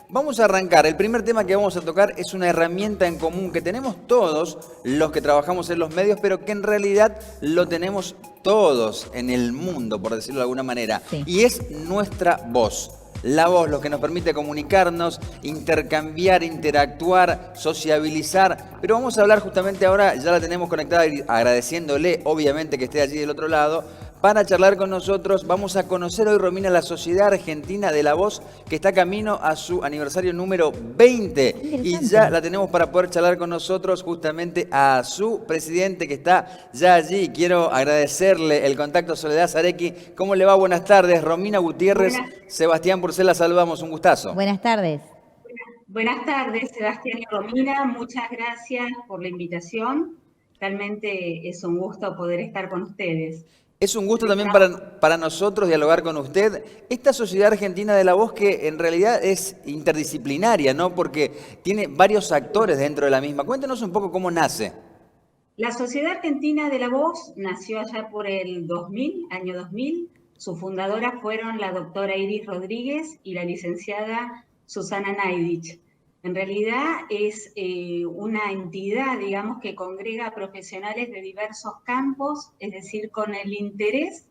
Vamos a arrancar. El primer tema que vamos a tocar es una herramienta en común que tenemos todos los que trabajamos en los medios, pero que en realidad lo tenemos todos en el mundo, por decirlo de alguna manera, Sí. y es nuestra voz. La voz, lo que nos permite comunicarnos, intercambiar, interactuar, sociabilizar. Pero vamos a hablar justamente ahora, ya la tenemos conectada, y agradeciéndole obviamente que esté allí del otro lado, para charlar con nosotros. Vamos a conocer hoy, Romina, la Sociedad Argentina de la Voz, que está camino a su aniversario número 20. Y ya Interesante. la tenemos para poder charlar con nosotros justamente a su presidente que está ya allí. Quiero agradecerle el contacto, Soledad Zarecki. ¿Cómo le va? Buenas tardes. Romina Gutiérrez, Buenas, Sebastián Porcel, la saludamos. Un gustazo. Buenas tardes. buenas tardes, Sebastián y Romina. Muchas gracias por la invitación. Realmente es un gusto poder estar con ustedes. Es un gusto también Estamos- para nosotros dialogar con usted. Esta Sociedad Argentina de la Voz que en realidad es interdisciplinaria, ¿no? Porque tiene varios actores dentro de la misma. Cuéntenos un poco cómo nace. La Sociedad Argentina de la Voz nació allá por el 2000, año 2000. Sus fundadoras fueron la doctora Iris Rodríguez y la licenciada Susana Naidich. En realidad es una entidad, digamos, que congrega a profesionales de diversos campos, es decir, con el interés,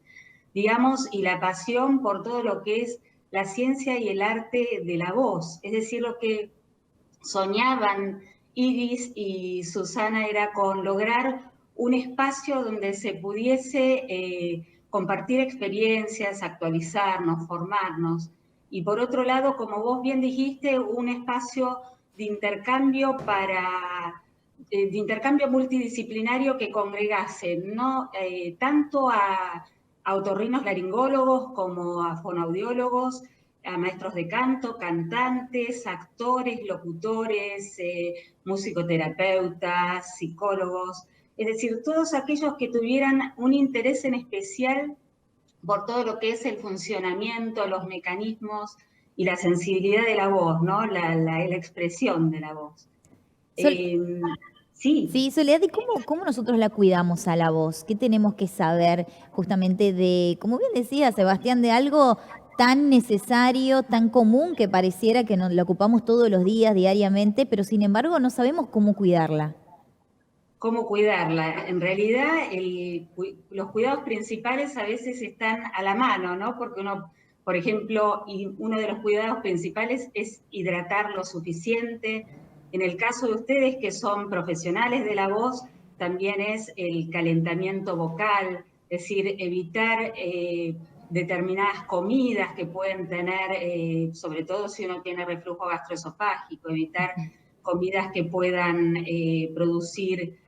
digamos, y la pasión por todo lo que es la ciencia y el arte de la voz, es decir, lo que soñaban Iris y Susana era con lograr un espacio donde se pudiese compartir experiencias, actualizarnos, formarnos. Y por otro lado, como vos bien dijiste, un espacio de intercambio de intercambio multidisciplinario que congregase no tanto a otorrinos laringólogos como a fonoaudiólogos, a maestros de canto, cantantes, actores, locutores, musicoterapeutas, psicólogos, es decir, todos aquellos que tuvieran un interés en especial por todo lo que es el funcionamiento, los mecanismos y la sensibilidad de la voz, ¿no? La expresión de la voz. Sol- Eh, sí, sí, Soledad, ¿y cómo nosotros la cuidamos a la voz? ¿Qué tenemos que saber justamente de, como bien decía Sebastián, de algo tan necesario, tan común que pareciera que nos la ocupamos todos los días, diariamente, pero sin embargo no sabemos cómo cuidarla? cómo cuidarla. En realidad, los cuidados principales a veces están a la mano, ¿no? Porque uno, por ejemplo, y uno de los cuidados principales es hidratar lo suficiente. En el caso de ustedes que son profesionales de la voz, también es el calentamiento vocal, es decir, evitar determinadas comidas que pueden tener, sobre todo si uno tiene reflujo gastroesofágico, evitar Ujú. comidas que puedan producir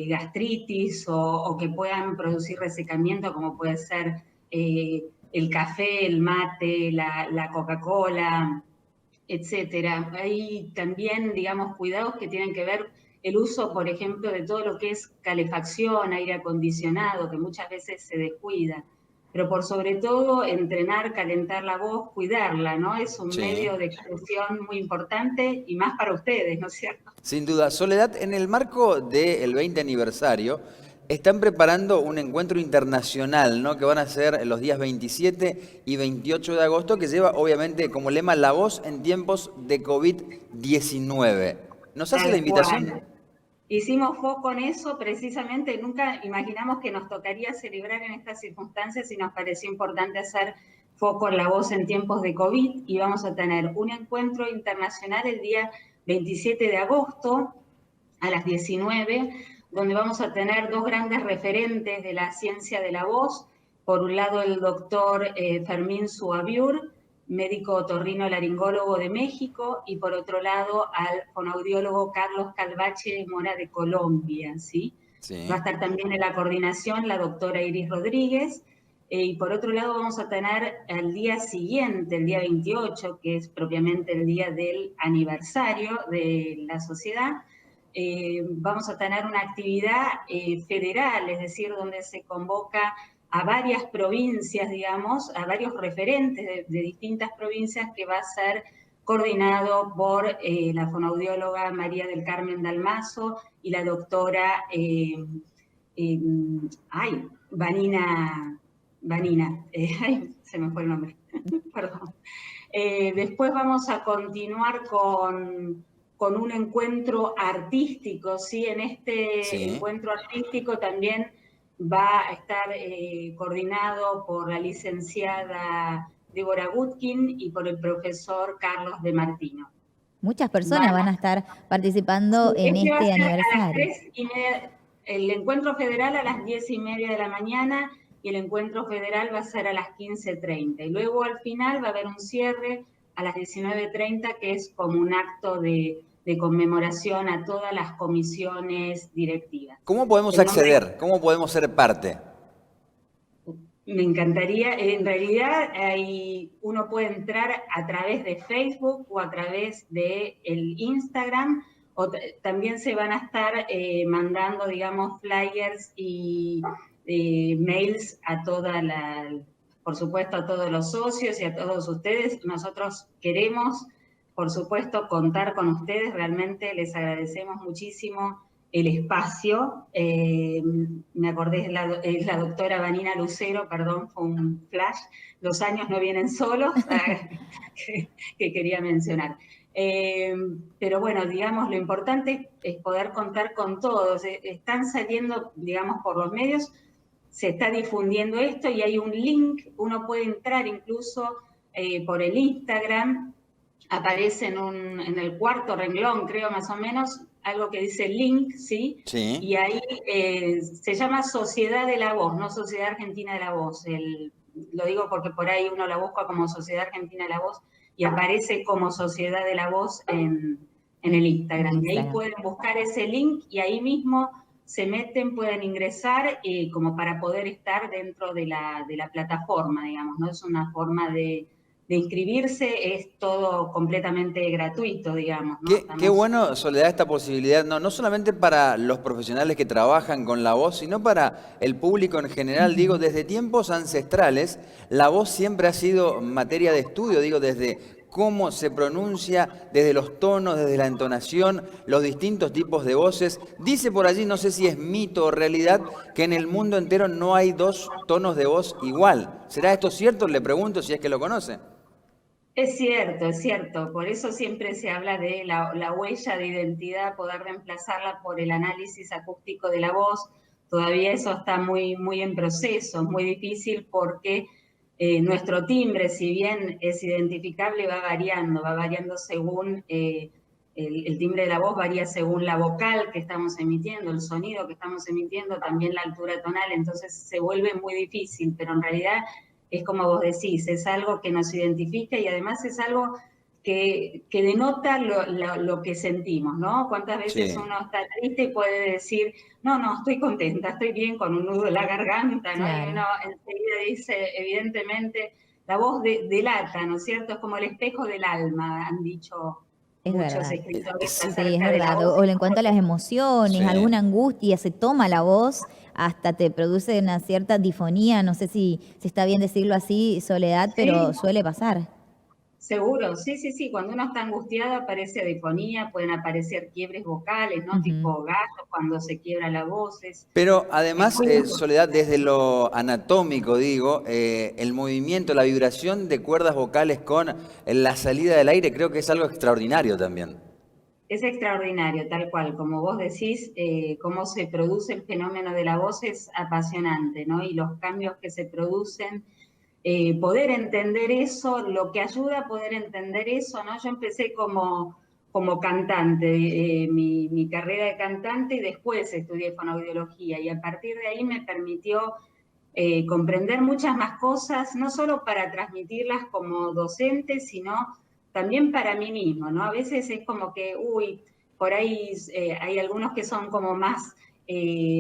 gastritis o que puedan producir resecamiento, como puede ser el café, el mate, la Coca-Cola, etcétera. Hay también, digamos, cuidados que tienen que ver el uso, por ejemplo, de todo lo que es calefacción, aire acondicionado, que muchas veces se descuida. Pero por sobre todo, entrenar, calentar la voz, cuidarla, ¿no? Es un Sí. medio de expresión muy importante y más para ustedes, ¿no es cierto? Sin duda. Soledad, en el marco del 20 aniversario, están preparando un encuentro internacional, ¿no? Que van a ser los días 27 y 28 de agosto, que lleva obviamente como lema La voz en tiempos de COVID-19. ¿Nos hace la Tal invitación? cual. Hicimos foco en eso precisamente, nunca imaginamos que nos tocaría celebrar en estas circunstancias y nos pareció importante hacer foco en la voz en tiempos de COVID y vamos a tener un encuentro internacional el día 27 de agosto a las 19, donde vamos a tener dos grandes referentes de la ciencia de la voz. Por un lado, el doctor Fermín Suabiur, médico otorrino-laringólogo de México, y por otro lado, al fonoaudiólogo Carlos Calvache Mora de Colombia, ¿sí? Va a Sí. estar también en la coordinación la doctora Iris Rodríguez, y por otro lado vamos a tener el día siguiente, el día 28, que es propiamente el día del aniversario de la sociedad, vamos a tener una actividad federal, es decir, donde se convoca a varias provincias, digamos, a varios referentes de distintas provincias que va a ser coordinado por la fonoaudióloga María del Carmen Dalmazo y la doctora Vanina, ay, se me fue el nombre, perdón. Después vamos a continuar con un encuentro artístico, ¿sí? En este Sí. encuentro artístico también va a estar coordinado por la licenciada Débora Gutkin y por el profesor Carlos de Martino. Muchas personas van a estar participando en Este va a este ser a las aniversario. 3:30, el encuentro federal a las 10:30 de la mañana y el encuentro federal va a ser a las 15:30. Y luego al final va a haber un cierre a las 19:30, que es como un acto de conmemoración a todas las comisiones directivas. ¿Cómo podemos acceder? ¿Cómo podemos ser parte? Me encantaría, en realidad uno puede entrar a través de Facebook o a través de el Instagram, o también se van a estar mandando, digamos, flyers y mails a por supuesto, a todos los socios y a todos ustedes. Nosotros queremos, por supuesto, contar con ustedes. Realmente les agradecemos muchísimo el espacio. Me acordé, es la doctora Vanina Lucero, perdón, fue un flash. Los años no vienen solos, que quería mencionar. Pero bueno, digamos, lo importante es poder contar con todos. Están saliendo, digamos, por los medios, se está difundiendo esto y hay un link, uno puede entrar incluso por el Instagram, aparece en el cuarto renglón, creo más o menos, algo que dice link, ¿sí? Sí. Y ahí se llama Sociedad de la Voz, no Sociedad Argentina de la Voz. Lo digo porque por ahí uno la busca como Sociedad Argentina de la Voz y aparece como Sociedad de la Voz en el Instagram. Y ahí pueden buscar ese link y ahí mismo se meten, pueden ingresar como para poder estar dentro de la plataforma, digamos, ¿no? Es una forma de inscribirse, es todo completamente gratuito, digamos, ¿no? Qué bueno, Soledad, esta posibilidad, no solamente para los profesionales que trabajan con la voz, sino para el público en general. Digo, desde tiempos ancestrales, la voz siempre ha sido materia de estudio, digo, desde cómo se pronuncia, desde los tonos, desde la entonación, los distintos tipos de voces. Dice por allí, no sé si es mito o realidad, que en el mundo entero no hay dos tonos de voz igual. ¿Será esto cierto? Le pregunto si es que lo conoce. Es cierto, es cierto. Por eso siempre se habla de la huella de identidad, poder reemplazarla por el análisis acústico de la voz. Todavía eso está muy, muy en proceso, muy difícil porque nuestro timbre, si bien es identificable, va variando según el timbre de la voz, varía según la vocal que estamos emitiendo, el sonido que estamos emitiendo, también la altura tonal, entonces se vuelve muy difícil, pero en realidad es como vos decís, es algo que nos identifica y además es algo que denota lo que sentimos, ¿no? ¿Cuántas veces uno está triste y puede decir, no, estoy contenta, estoy bien, con un nudo en la garganta, ¿no? Claro. Y uno enseguida dice, evidentemente, la voz delata, ¿no es cierto? Es como el espejo del alma, han dicho Es muchos verdad. escritores Sí, acerca es de la verdad. voz. O en cuanto a las emociones, Sí. alguna angustia, se toma la voz, hasta te produce una cierta difonía, no sé si está bien decirlo así, Soledad, pero Sí. suele pasar. Seguro, sí. Cuando uno está angustiado aparece difonía, pueden aparecer quiebres vocales, ¿no? Tipo gallo, cuando se quiebra la voz. Pero además, Soledad, desde lo anatómico, digo, el movimiento, la vibración de cuerdas vocales con la salida del aire, creo que es algo extraordinario también. Es extraordinario, tal cual. Como vos decís, cómo se produce el fenómeno de la voz es apasionante, ¿no? Y los cambios que se producen, poder entender eso, lo que ayuda a poder entender eso, ¿no? Yo empecé como cantante, mi carrera de cantante y después estudié fonoaudiología y a partir de ahí me permitió comprender muchas más cosas, no solo para transmitirlas como docente, sino también para mí mismo, ¿no? A veces es como que, por ahí hay algunos que son como más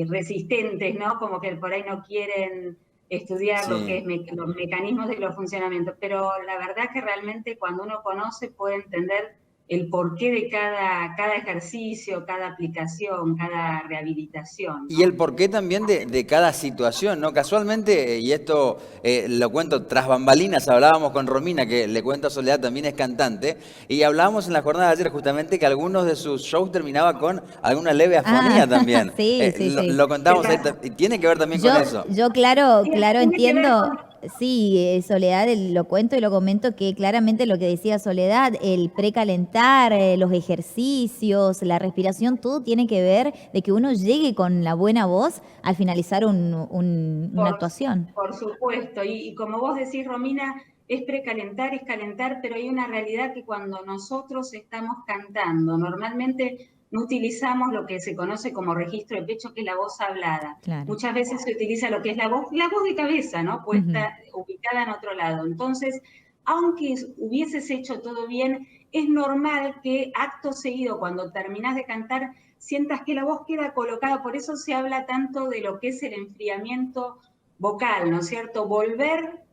resistentes, ¿no? Como que por ahí no quieren estudiar lo que es los mecanismos de los funcionamientos, pero la verdad que realmente cuando uno conoce puede entender el porqué de cada ejercicio, cada aplicación, cada rehabilitación, ¿no? Y el porqué también de cada situación, ¿no? Casualmente, y esto lo cuento tras bambalinas, hablábamos con Romina, que le cuento a Soledad, también es cantante, y hablábamos en la jornada de ayer justamente que algunos de sus shows terminaba con alguna leve afonía también. Sí. Lo contamos ahí, y tiene que ver también con eso. Yo claro Tiene que ver entiendo. Sí, Soledad, lo cuento y lo comento que claramente lo que decía Soledad, el precalentar, los ejercicios, la respiración, todo tiene que ver de que uno llegue con la buena voz al finalizar una Por, actuación. por supuesto, y como vos decís, Romina, es precalentar, es calentar, pero hay una realidad que cuando nosotros estamos cantando, normalmente no utilizamos lo que se conoce como registro de pecho, que es la voz hablada. Claro. Muchas veces se utiliza lo que es la voz de cabeza, ¿no? Ujú. Puesta, ubicada en otro lado. Entonces, aunque hubieses hecho todo bien, es normal que acto seguido, cuando terminás de cantar, sientas que la voz queda colocada. Por eso se habla tanto de lo que es el enfriamiento vocal, ¿no es cierto? Volver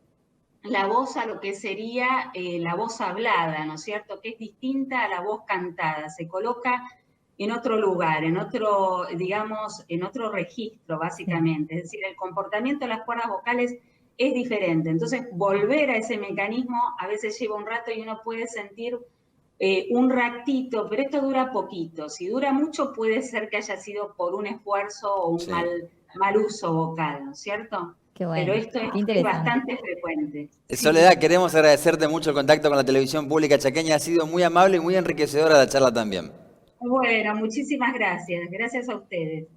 la voz a lo que sería la voz hablada, ¿no es cierto? Que es distinta a la voz cantada, se coloca en otro lugar, en otro, digamos, en otro registro, Sí. básicamente. Es decir, el comportamiento de las cuerdas vocales es diferente. Entonces, volver a ese mecanismo a veces lleva un rato y uno puede sentir un ratito, pero esto dura poquito. Si dura mucho, puede ser que haya sido por un esfuerzo o un Sí. mal uso vocal, ¿no es cierto? Qué Pero bueno, esto qué es interesante. bastante frecuente. Sí. Soledad, queremos agradecerte mucho el contacto con la televisión pública chaqueña. Ha sido muy amable y muy enriquecedora la charla también. Bueno, muchísimas gracias. Gracias a ustedes.